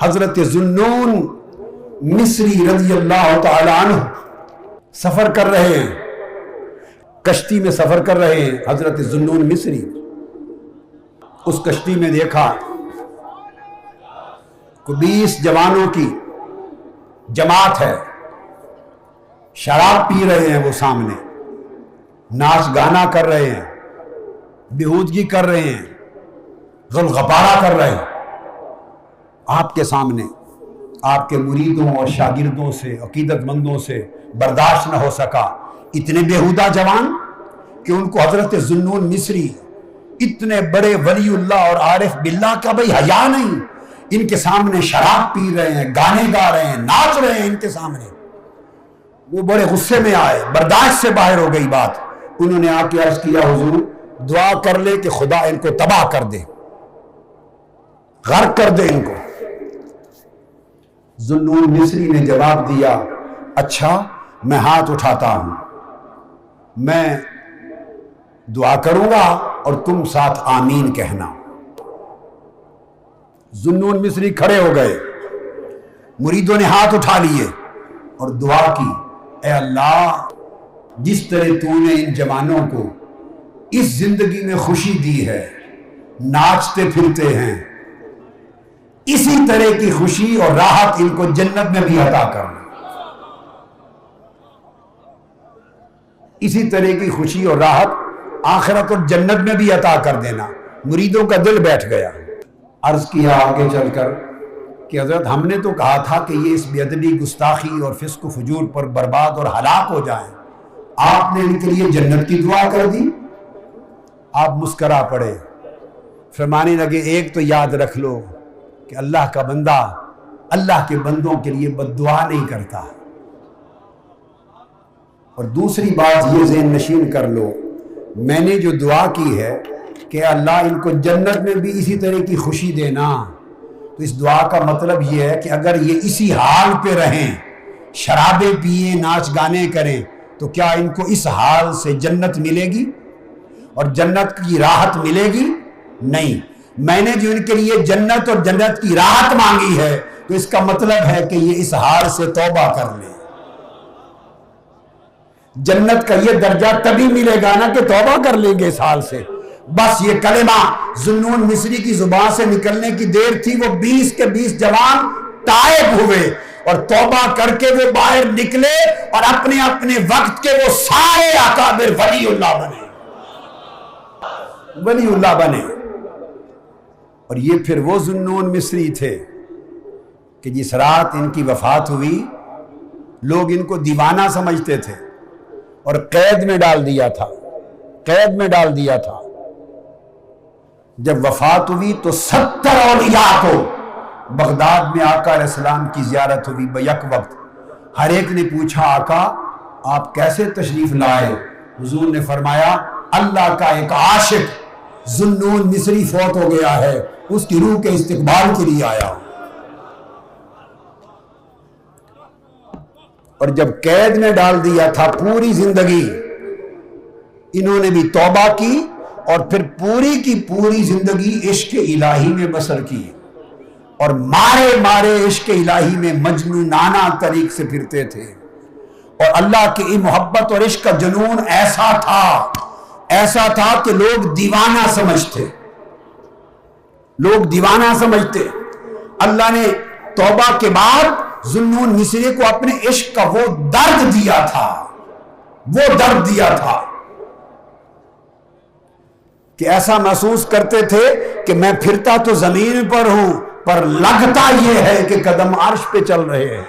حضرت ذوالنون مصری رضی اللہ تعالی عنہ سفر کر رہے ہیں، کشتی میں سفر کر رہے ہیں حضرت ذوالنون مصری۔ اس کشتی میں دیکھا کہ 20 جوانوں کی جماعت ہے، شراب پی رہے ہیں، وہ سامنے ناچ گانا کر رہے ہیں، بیہودگی کر رہے ہیں، غلغبارہ کر رہے ہیں۔ آپ کے سامنے آپ کے مریدوں اور شاگردوں سے، عقیدت مندوں سے برداشت نہ ہو سکا۔ اتنے بیہودہ جوان کہ ان کو حضرت ذوالنون مصری اتنے بڑے ولی اللہ اور عارف باللہ کا بھئی حیا نہیں، ان کے سامنے شراب پی رہے ہیں، گانے گا رہے ہیں، ناچ رہے ہیں ان کے سامنے۔ وہ بڑے غصے میں آئے، برداشت سے باہر ہو گئی بات۔ انہوں نے آ کے عرض کیا حضور دعا کر لے کہ خدا ان کو تباہ کر دے، غرق کر دے ان کو۔ ذوالنون مصری نے جواب دیا اچھا میں ہاتھ اٹھاتا ہوں، میں دعا کروں گا اور تم ساتھ آمین کہنا۔ ذوالنون مصری کھڑے ہو گئے، مریدوں نے ہاتھ اٹھا لیے اور دعا کی، اے اللہ جس طرح تو نے ان جوانوں کو اس زندگی میں خوشی دی ہے، ناچتے پھرتے ہیں، اسی طرح کی خوشی اور راحت ان کو جنت میں بھی عطا کرنا، اسی طرح کی خوشی اور راحت آخرت اور جنت میں بھی عطا کر دینا۔ مریدوں کا دل بیٹھ گیا۔ عرض کیا آگے چل کر کہ حضرت ہم نے تو کہا تھا کہ یہ اس بے ادبی، گستاخی اور فسق و فجور پر برباد اور ہلاک ہو جائیں، آپ نے ان کے لیے جنت کی دعا کر دی۔ آپ مسکرا پڑے، فرمانے لگے ایک تو یاد رکھ لو کہ اللہ کا بندہ اللہ کے بندوں کے لیے بد دعا نہیں کرتا، اور دوسری بات یہ ذہن نشین کر لو، میں نے جو دعا کی ہے کہ اللہ ان کو جنت میں بھی اسی طرح کی خوشی دینا، تو اس دعا کا مطلب یہ ہے کہ اگر یہ اسی حال پہ رہیں، شرابیں پیئیں، ناچ گانے کریں، تو کیا ان کو اس حال سے جنت ملے گی اور جنت کی راحت ملے گی؟ نہیں۔ میں نے جو ان کے لیے جنت اور جنت کی راحت مانگی ہے تو اس کا مطلب ہے کہ یہ اس حال سے توبہ کر لیں۔ جنت کا یہ درجہ تبھی ملے گا نا کہ توبہ کر لیں گے اس حال سے۔ بس یہ کلمہ ذوالنون مصری کی زبان سے نکلنے کی دیر تھی، وہ 20 کے 20 جوان تائب ہوئے اور توبہ کر کے وہ باہر نکلے اور اپنے اپنے وقت کے وہ سارے اکابر ولی اللہ بنے، ولی اللہ بنے۔ اور یہ پھر وہ ذوالنون مصری تھے کہ جس رات ان کی وفات ہوئی لوگ ان کو دیوانہ سمجھتے تھے اور قید میں ڈال دیا تھا، قید میں ڈال دیا تھا۔ جب وفات ہوئی تو 70 اولیاء کو بغداد میں آقا علیہ السلام کی زیارت ہوئی بیک وقت۔ ہر ایک نے پوچھا آقا آپ کیسے تشریف لائے؟ حضور نے فرمایا اللہ کا ایک عاشق ذوالنون مصری فوت ہو گیا ہے، اس کی روح کے استقبال کے لیے آیا۔ اور جب قید میں ڈال دیا تھا پوری زندگی انہوں نے بھی توبہ کی اور پھر پوری کی پوری زندگی عشق الہی میں بسر کی، اور مارے مارے عشق الہی میں مجنونانہ طریق سے پھرتے تھے، اور اللہ کی محبت اور عشق کا جنون ایسا تھا کہ لوگ دیوانہ سمجھتے، لوگ دیوانہ سمجھتے۔ اللہ نے توبہ کے بعد ذوالنون مصری کو اپنے عشق کا وہ درد دیا تھا، وہ درد دیا تھا کہ ایسا محسوس کرتے تھے کہ میں پھرتا تو زمین پر ہوں پر لگتا یہ ہے کہ قدم عرش پہ چل رہے ہیں۔